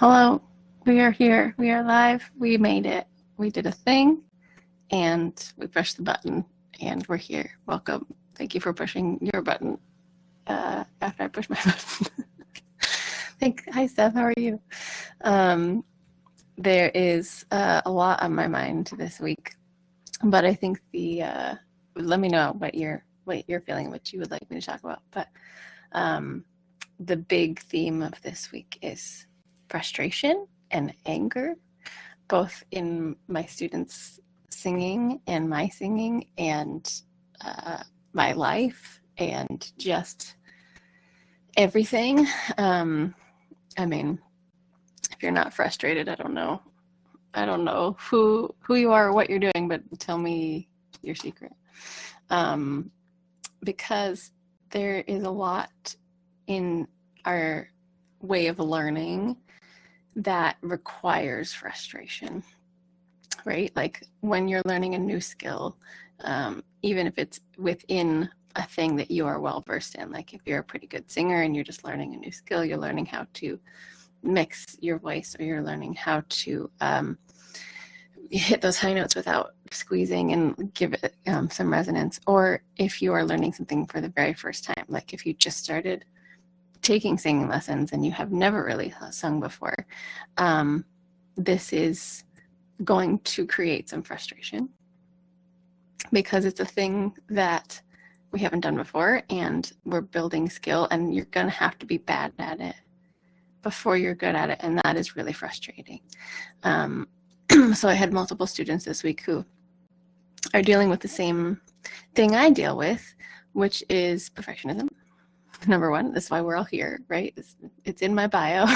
Hello, we are here. We are live. We made it. We did a thing and we pushed the button and we're here. Welcome. Thank you for pushing your button after I pushed my button. Hi, Steph. How are you? There is a lot on my mind this week, but I think let me know what you're feeling, what you would like me to talk about. But the big theme of this week is frustration and anger, both in my students' singing and my singing and my life and just everything. I mean, if you're not frustrated, I don't know who you are or what you're doing, but tell me your secret. Because there is a lot in our way of learning that requires frustration, right? Like when you're learning a new skill, even if it's within a thing that you are well versed in, like if you're a pretty good singer and you're just learning a new skill, you're learning how to mix your voice, or you're learning how to hit those high notes without squeezing and give it some resonance. Or if you are learning something for the very first time, like if you just started taking singing lessons and you have never really sung before, this is going to create some frustration because it's a thing that we haven't done before and we're building skill, and you're going to have to be bad at it before you're good at it, and that is really frustrating. So I had multiple students this week who are dealing with the same thing I deal with, which is perfectionism. Number one, this is why we're all here, right? It's in my bio.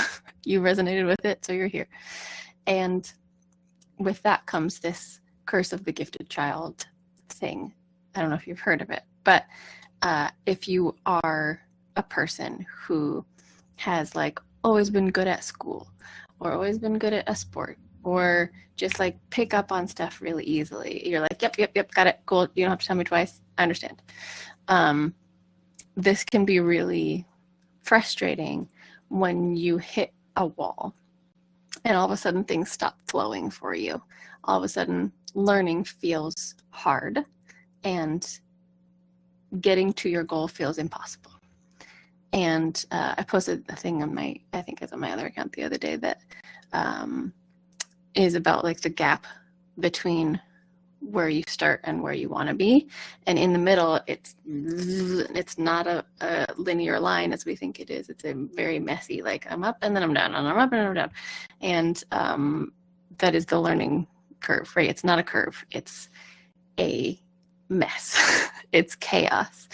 You resonated with it, so you're here. And with that comes this curse of the gifted child thing. I don't know if you've heard of it, but if you are a person who has like always been good at school, or always been good at a sport, or just like pick up on stuff really easily, you're like, yep, got it, cool, you don't have to tell me twice, I understand. This can be really frustrating when you hit a wall and all of a sudden things stop flowing for you. All of a sudden learning feels hard and getting to your goal feels impossible. And I posted a thing on my other account the other day that is about like the gap between where you start and where you want to be, and in the middle it's not a linear line as we think it is. It's a very messy, like I'm up and then I'm down and I'm up and I'm down, and that is the learning curve, right? It's not a curve, it's a mess. It's chaos.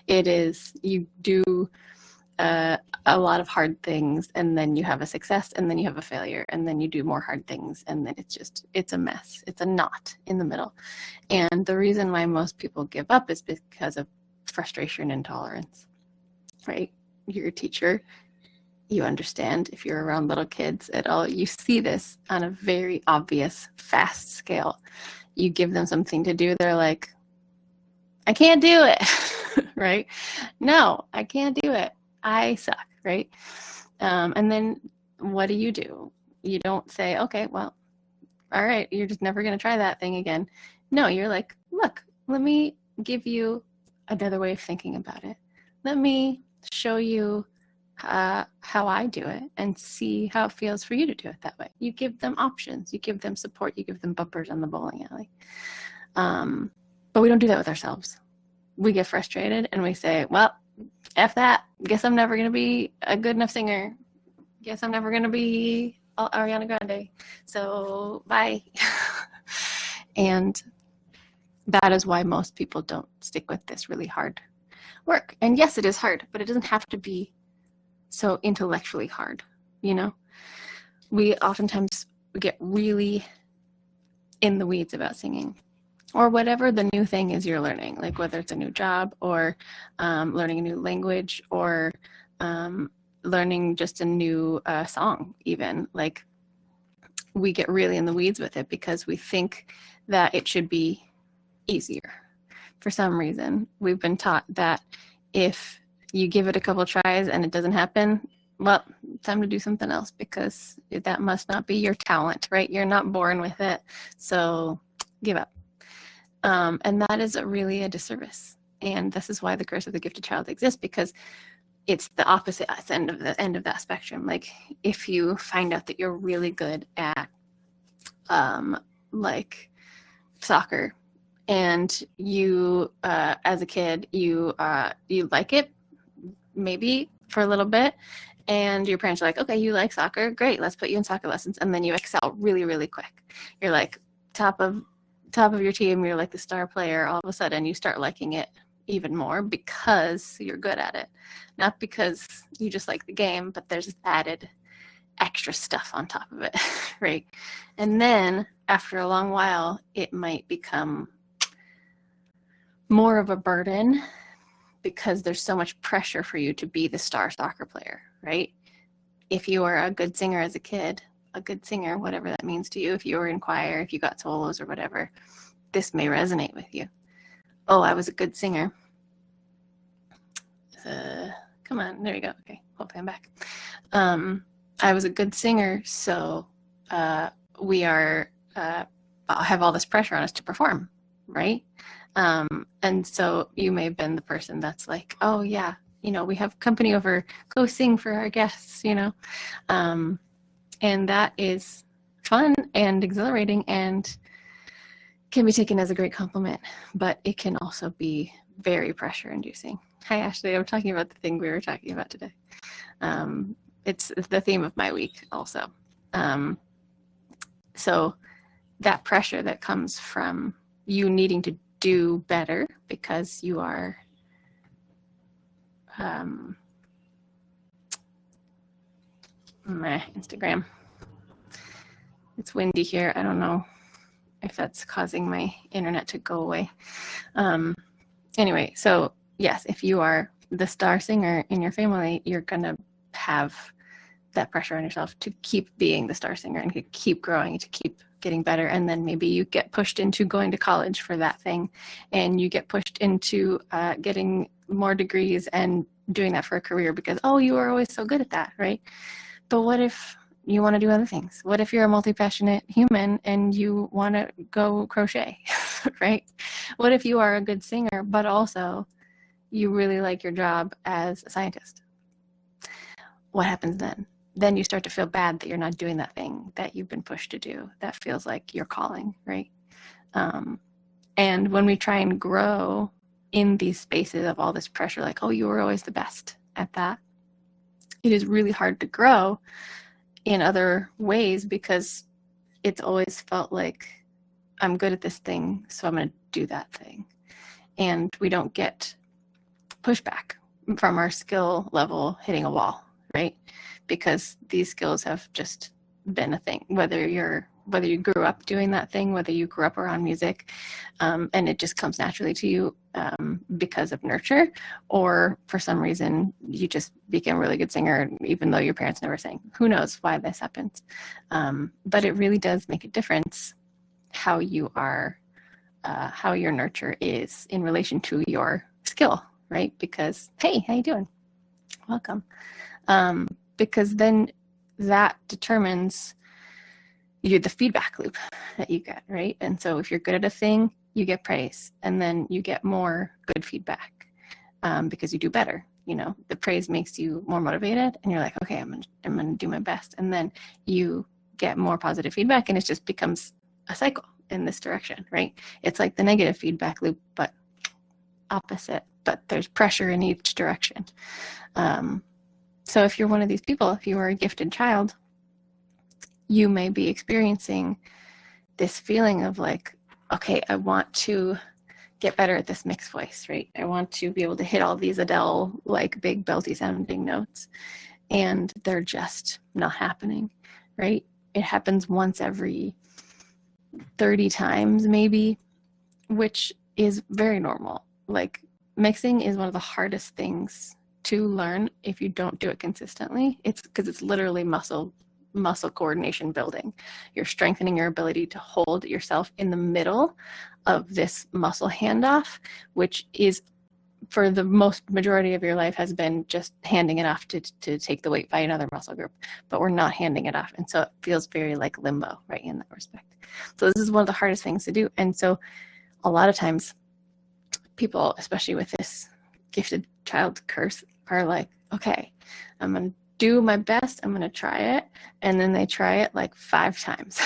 It is, you do a lot of hard things, and then you have a success, and then you have a failure, and then you do more hard things, and then it's a mess. It's a knot in the middle. And the reason why most people give up is because of frustration and intolerance, right? You're a teacher, you understand. If you're around little kids at all, you see this on a very obvious, fast scale. You give them something to do, they're like, I can't do it, right? No, I can't do it. I suck, right? And then what do? You don't say, okay, well, all right, you're just never going to try that thing again. No, you're like, look, let me give you another way of thinking about it. Let me show you how I do it and see how it feels for you to do it that way. You give them options, you give them support, you give them bumpers on the bowling alley. But we don't do that with ourselves. We get frustrated and we say, well, F that. Guess I'm never going to be a good enough singer. Guess I'm never going to be Ariana Grande. So bye. And that is why most people don't stick with this really hard work. And yes, it is hard, but it doesn't have to be so intellectually hard, you know? We oftentimes get really in the weeds about singing, or whatever the new thing is you're learning, like whether it's a new job or learning a new language, or learning just a new song even. Like we get really in the weeds with it because we think that it should be easier. For some reason, we've been taught that if you give it a couple tries and it doesn't happen, well, time to do something else, because that must not be your talent, right? You're not born with it, so give up. And that is really a disservice. And this is why the curse of the gifted child exists, because it's the opposite end of that spectrum. Like, if you find out that you're really good at like soccer, and you as a kid you like it maybe for a little bit, and your parents are like, okay, you like soccer, great, let's put you in soccer lessons, and then you excel really, really quick. You're like top of your team, you're like the star player. All of a sudden you start liking it even more because you're good at it, not because you just like the game, but there's added extra stuff on top of it, right? And then after a long while, it might become more of a burden because there's so much pressure for you to be the star soccer player, right? If you were a good singer as a kid, a good singer, whatever that means to you, if you were in choir, if you got solos or whatever, this may resonate with you. Oh, I was a good singer. Come on, there we go. Okay, hopefully I'm back. I was a good singer, so we are have all this pressure on us to perform, right? And so you may have been the person that's like, oh yeah, we have company over, go sing for our guests, and that is fun and exhilarating and can be taken as a great compliment, but it can also be very pressure inducing. Hi, Ashley. I'm talking about the thing we were talking about today. It's the theme of my week also. So that pressure that comes from you needing to do better because you are my Instagram. It's windy here. I don't know if that's causing my internet to go away. Anyway, so yes, if you are the star singer in your family, you're going to have that pressure on yourself to keep being the star singer and to keep growing, to keep getting better. And then maybe you get pushed into going to college for that thing, and you get pushed into getting more degrees and doing that for a career because, oh, you were always so good at that, right? But what if you want to do other things? What if you're a multi-passionate human and you want to go crochet, right? What if you are a good singer, but also you really like your job as a scientist? What happens then? Then you start to feel bad that you're not doing that thing that you've been pushed to do. That feels like your calling, right? And when we try and grow in these spaces of all this pressure, like, oh, you were always the best at that, it is really hard to grow in other ways because it's always felt like I'm good at this thing, so I'm going to do that thing. And we don't get pushback from our skill level hitting a wall, right? Because these skills have just been a thing, whether you grew up doing that thing, whether you grew up around music, and it just comes naturally to you because of nurture, or for some reason you just became a really good singer even though your parents never sang. Who knows why this happens? But it really does make a difference how you are, how your nurture is in relation to your skill, right? Because, hey, how you doing? Welcome. Because then that determines the feedback loop that you get, right? And so if you're good at a thing, you get praise, and then you get more good feedback because you do better. The praise makes you more motivated, and you're like, okay, I'm gonna do my best, and then you get more positive feedback, and it just becomes a cycle in this direction, right? It's like the negative feedback loop, but opposite. But there's pressure in each direction. So if you're one of these people, if you are a gifted child, you may be experiencing this feeling of like, okay, I want to get better at this mixed voice, right? I want to be able to hit all these Adele, like big belty sounding notes, and they're just not happening, right? It happens once every 30 times maybe, which is very normal. Like, mixing is one of the hardest things to learn if you don't do it consistently. It's because it's literally muscle coordination building. You're strengthening your ability to hold yourself in the middle of this muscle handoff, which is for the most majority of your life has been just handing it off to take the weight by another muscle group, but we're not handing it off. And so it feels very like limbo, right, in that respect. So this is one of the hardest things to do. And so a lot of times people, especially with this gifted child curse, are like, okay, I'm going to do my best. I'm going to try it. And then they try it like 5 times.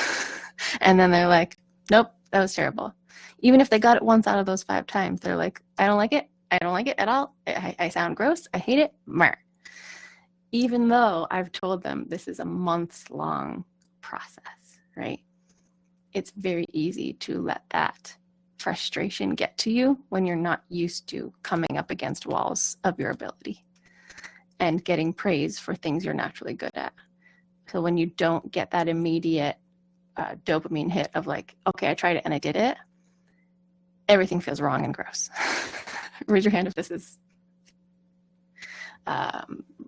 And then they're like, nope, that was terrible. Even if they got it once out of those 5 times, they're like, I don't like it. I don't like it at all. I sound gross. I hate it. Mer. Even though I've told them this is a months-long process, right? It's very easy to let that frustration get to you when you're not used to coming up against walls of your ability and getting praise for things you're naturally good at. So when you don't get that immediate dopamine hit of like, okay, I tried it and I did it, everything feels wrong and gross. Raise your hand if this is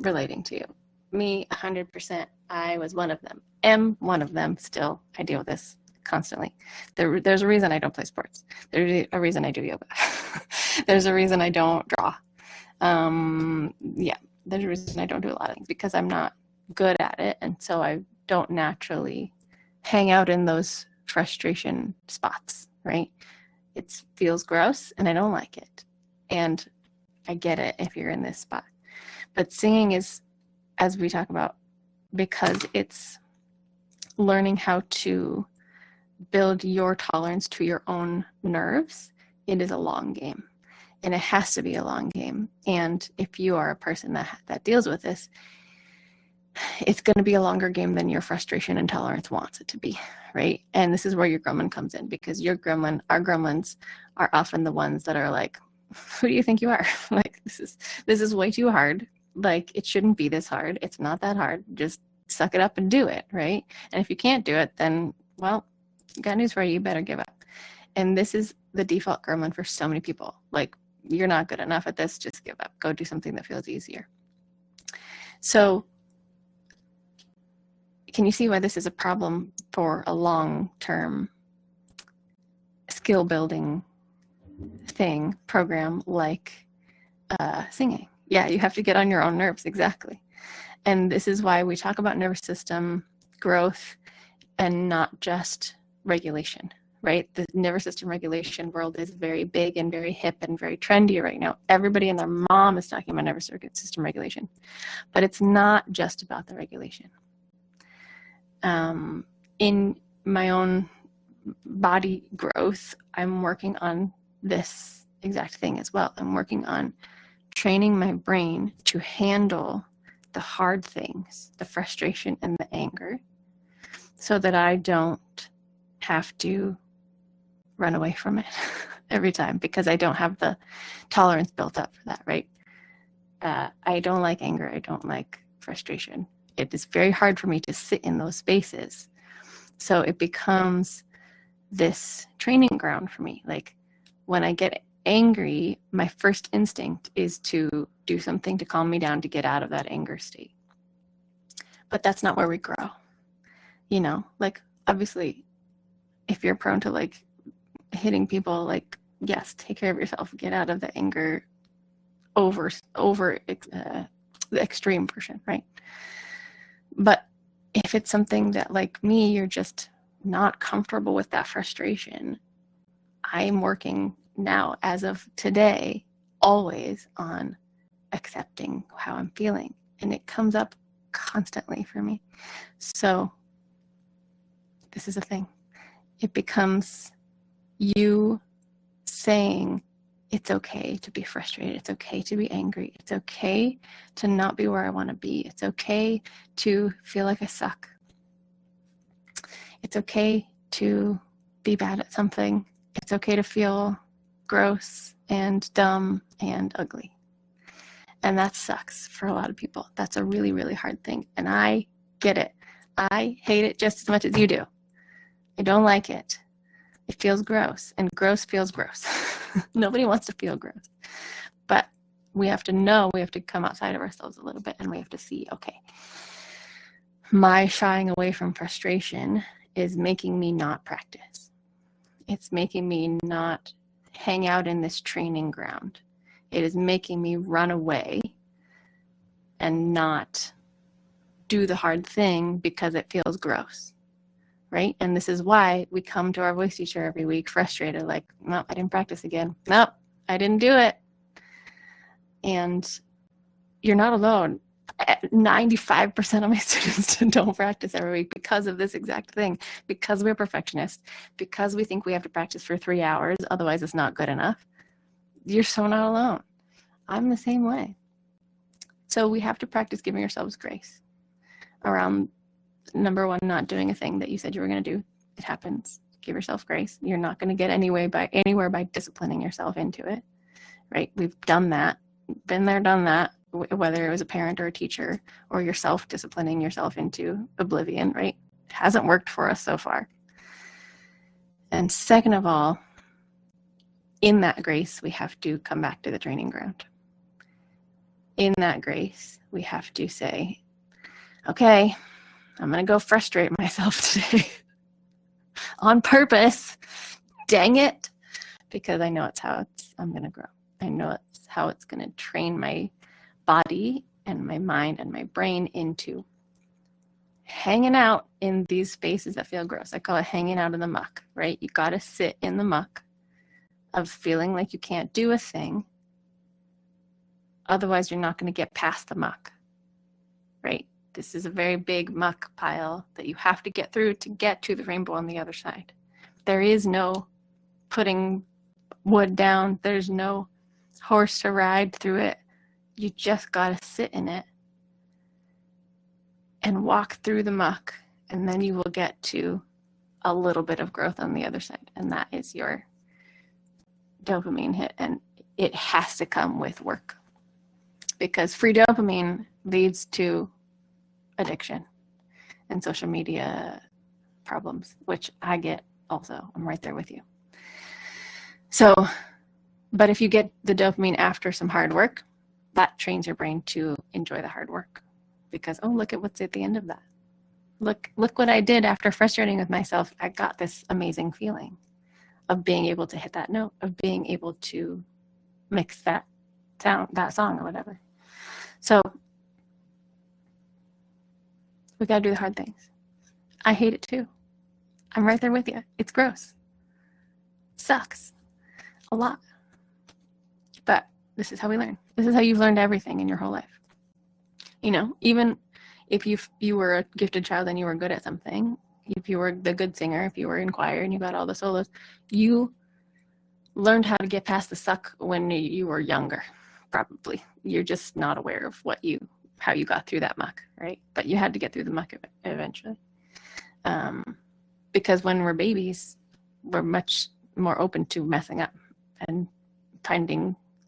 relating to you. Me, 100%. I was one of them. Am one of them still. I deal with this constantly. There's a reason I don't play sports. There's a reason I do yoga. There's a reason I don't draw. There's a reason I don't do a lot of things, because I'm not good at it. And so I don't naturally hang out in those frustration spots, right? It feels gross and I don't like it. And I get it if you're in this spot. But singing is, as we talk about, because it's learning how to build your tolerance to your own nerves, it is a long game. And it has to be a long game. And if you are a person that deals with this, it's going to be a longer game than your frustration and tolerance wants it to be, right? And this is where your gremlin comes in, because our gremlins are often the ones that are like, who do you think you are? Like, this is way too hard. Like, it shouldn't be this hard. It's not that hard. Just suck it up and do it, right? And if you can't do it, then, well, got news for you. You better give up. And this is the default gremlin for so many people. Like, you're not good enough at this. Just give up. Go do something that feels easier. So can you see why this is a problem for a long-term skill building program like singing? Yeah, you have to get on your own nerves, exactly. And this is why we talk about nervous system growth and not just regulation, right? The nervous system regulation world is very big and very hip and very trendy right now. Everybody and their mom is talking about nervous system regulation, but it's not just about the regulation. In my own body growth, I'm working on this exact thing as well. I'm working on training my brain to handle the hard things, the frustration and the anger, so that I don't have to run away from it every time, because I don't have the tolerance built up for that, right? I don't like anger. I don't like frustration. It is very hard for me to sit in those spaces. So it becomes this training ground for me. Like, when I get angry, my first instinct is to do something to calm me down, to get out of that anger state. But that's not where we grow. You know, like, obviously, if you're prone to like hitting people, like, yes, take care of yourself, get out of the anger over the extreme portion, right? But if it's something that, like me, you're just not comfortable with that frustration, I'm working now, as of today, always on accepting how I'm feeling. And it comes up constantly for me. So this is a thing. It becomes you saying, it's okay to be frustrated. It's okay to be angry. It's okay to not be where I want to be. It's okay to feel like I suck. It's okay to be bad at something. It's okay to feel gross and dumb and ugly. And that sucks for a lot of people. That's a really, really hard thing. And I get it. I hate it just as much as you do. I don't like it. It feels gross, and gross feels gross. Nobody wants to feel gross. But we have to know, we have to come outside of ourselves a little bit, and we have to see, okay, my shying away from frustration is making me not practice. It's making me not hang out in this training ground. It is making me run away and not do the hard thing because it feels gross, right? And this is why we come to our voice teacher every week frustrated, like, no, I didn't practice again. No, I didn't do it. And you're not alone. 95% of my students don't practice every week because of this exact thing, because we're perfectionists, because we think we have to practice for 3 hours, otherwise it's not good enough. You're so not alone. I'm the same way. So we have to practice giving ourselves grace around, number one, not doing a thing that you said you were going to do. It happens. Give yourself grace. You're not going to get anywhere by disciplining yourself into it, right? We've done that, been there, done that, whether it was a parent or a teacher or yourself disciplining yourself into oblivion, right? It hasn't worked for us so far. And second of all, in that grace, we have to come back to the training ground. In that grace, we have to say, okay, I'm going to go frustrate myself today on purpose. Dang it. Because I know it's how I'm going to grow. I know it's how it's going to train my body and my mind and my brain into hanging out in these spaces that feel gross. I call it hanging out in the muck, right? You got to sit in the muck of feeling like you can't do a thing. Otherwise, you're not going to get past the muck, right? This is a very big muck pile that you have to get through to get to the rainbow on the other side. There is no putting wood down. There's no horse to ride through it. You just got to sit in it and walk through the muck, and then you will get to a little bit of growth on the other side, and that is your dopamine hit, and it has to come with work because free dopamine leads to addiction and social media problems, which I get also. I'm right there with you. So, but if you get the dopamine after some hard work, that trains your brain to enjoy the hard work because, oh, look at what's at the end of that. Look what I did after frustrating with myself. I got this amazing feeling of being able to hit that note, of being able to mix that sound, that song or whatever. So we got to do the hard things. I hate it too. I'm right there with you. It's gross. It sucks a lot. But this is how we learn. This is how you've learned everything in your whole life. You know, even if you were a gifted child and you were good at something, if you were the good singer, if you were in choir and you got all the solos, you learned how to get past the suck when you were younger, probably. You're just not aware of how you got through that muck, right? But you had to get through the muck eventually. Because when we're babies, we're much more open to messing up and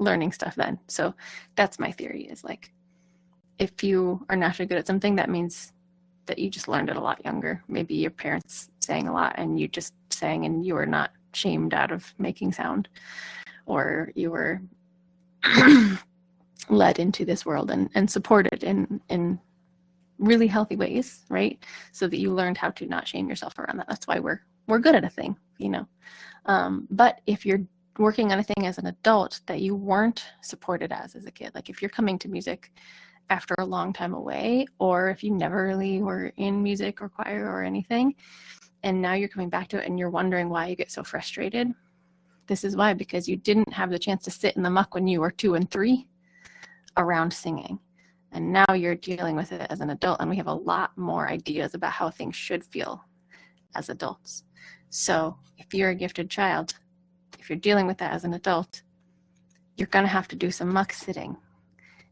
learning stuff then. So that's my theory, is like, if you are naturally good at something, that means that you just learned it a lot younger. Maybe your parents sang a lot and you just sang and you were not shamed out of making sound, or you were led into this world and supported in really healthy ways, right? So that you learned how to not shame yourself around that. That's why we're good at a thing, you know. But if you're working on a thing as an adult that you weren't supported as a kid, like if you're coming to music after a long time away, or if you never really were in music or choir or anything, and now you're coming back to it and you're wondering why you get so frustrated, this is why, because you didn't have the chance to sit in the muck when you were 2 and 3 around singing. And now you're dealing with it as an adult, and we have a lot more ideas about how things should feel as adults. So if you're a gifted child, if you're dealing with that as an adult, you're going to have to do some muck sitting.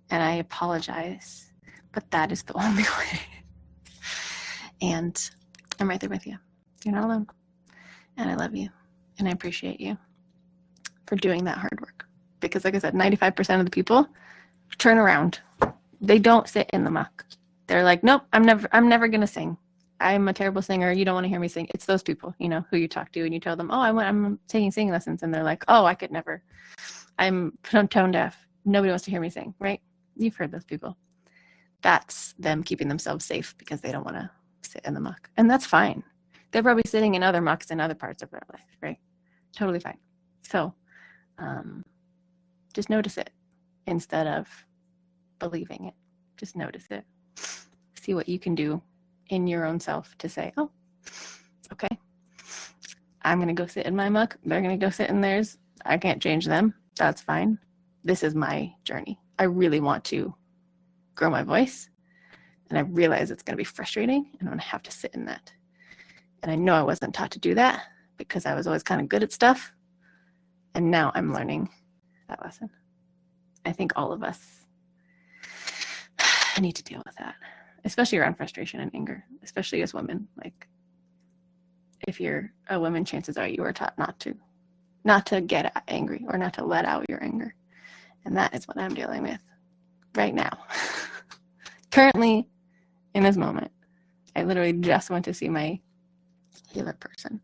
And I apologize, but that is the only way. And I'm right there with you. You're not alone. And I love you. And I appreciate you for doing that hard work. Because like I said, 95% of the people turn around. They don't sit in the muck. They're like, nope, I'm never going to sing. I'm a terrible singer. You don't want to hear me sing. It's those people, you know, who you talk to and you tell them, oh, I'm taking singing lessons. And they're like, oh, I could never. I'm tone deaf. Nobody wants to hear me sing, right? You've heard those people. That's them keeping themselves safe because they don't want to sit in the muck. And that's fine. They're probably sitting in other mucks in other parts of their life, right? Totally fine. So just notice it instead of believing it. Just notice it. See what you can do in your own self to say, oh, okay, I'm going to go sit in my muck. They're going to go sit in theirs. I can't change them. That's fine. This is my journey. I really want to grow my voice. And I realize it's going to be frustrating and I'm going to have to sit in that. And I know I wasn't taught to do that because I was always kind of good at stuff. And now I'm learning that lesson. I think all of us need to deal with that, especially around frustration and anger, especially as women. Like, if you're a woman, chances are you were taught not to get angry or not to let out your anger. And that is what I'm dealing with right now. Currently, in this moment, I literally just went to see my healer person.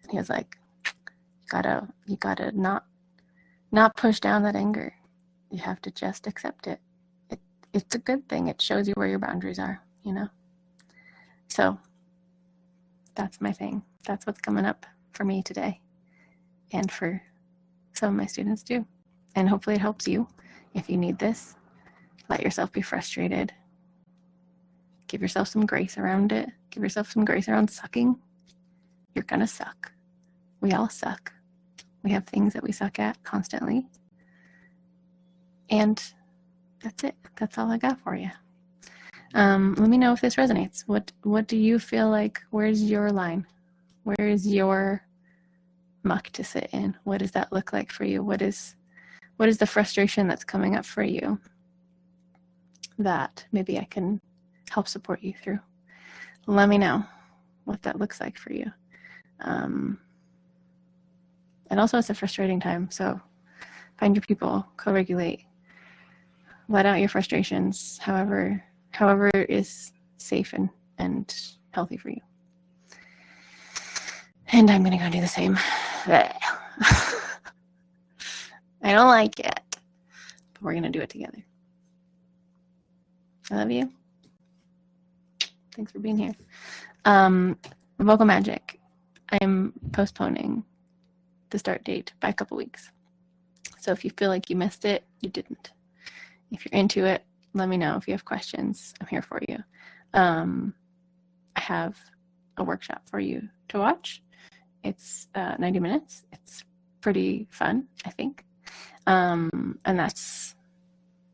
And he was like, you gotta not push down that anger. You have to just accept it. It's a good thing. It shows you where your boundaries are, you know? So that's my thing. That's what's coming up for me today and for some of my students too. And hopefully it helps you. If you need this, let yourself be frustrated. Give yourself some grace around it. Give yourself some grace around sucking. You're gonna suck. We all suck. We have things that we suck at constantly. And that's it. That's all I got for you. Let me know if this resonates. What do you feel like? Where's your line? Where is your muck to sit in? What does that look like for you? What is the frustration that's coming up for you that maybe I can help support you through? Let me know what that looks like for you. And also, it's a frustrating time, so find your people, co-regulate, let out your frustrations, however is safe and healthy for you. And I'm gonna go do the same. I don't like it, but we're gonna do it together. I love you. Thanks for being here. Vocal Magic. I'm postponing the start date by a couple weeks. So if you feel like you missed it, you didn't. If you're into it, let me know. If you have questions, I'm here for you. I have a workshop for you to watch. It's 90 minutes. It's pretty fun, I think. And that's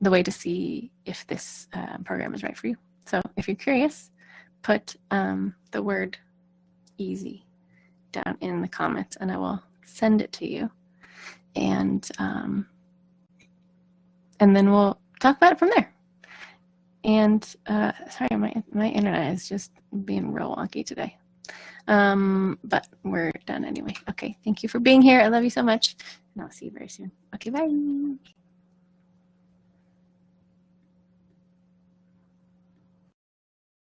the way to see if this program is right for you. So if you're curious, put the word easy down in the comments and I will send it to you. And then we'll talk about it from there. And sorry, my internet is just being real wonky today. But we're done anyway. Okay, thank you for being here. I love you so much. And I'll see you very soon. Okay, bye.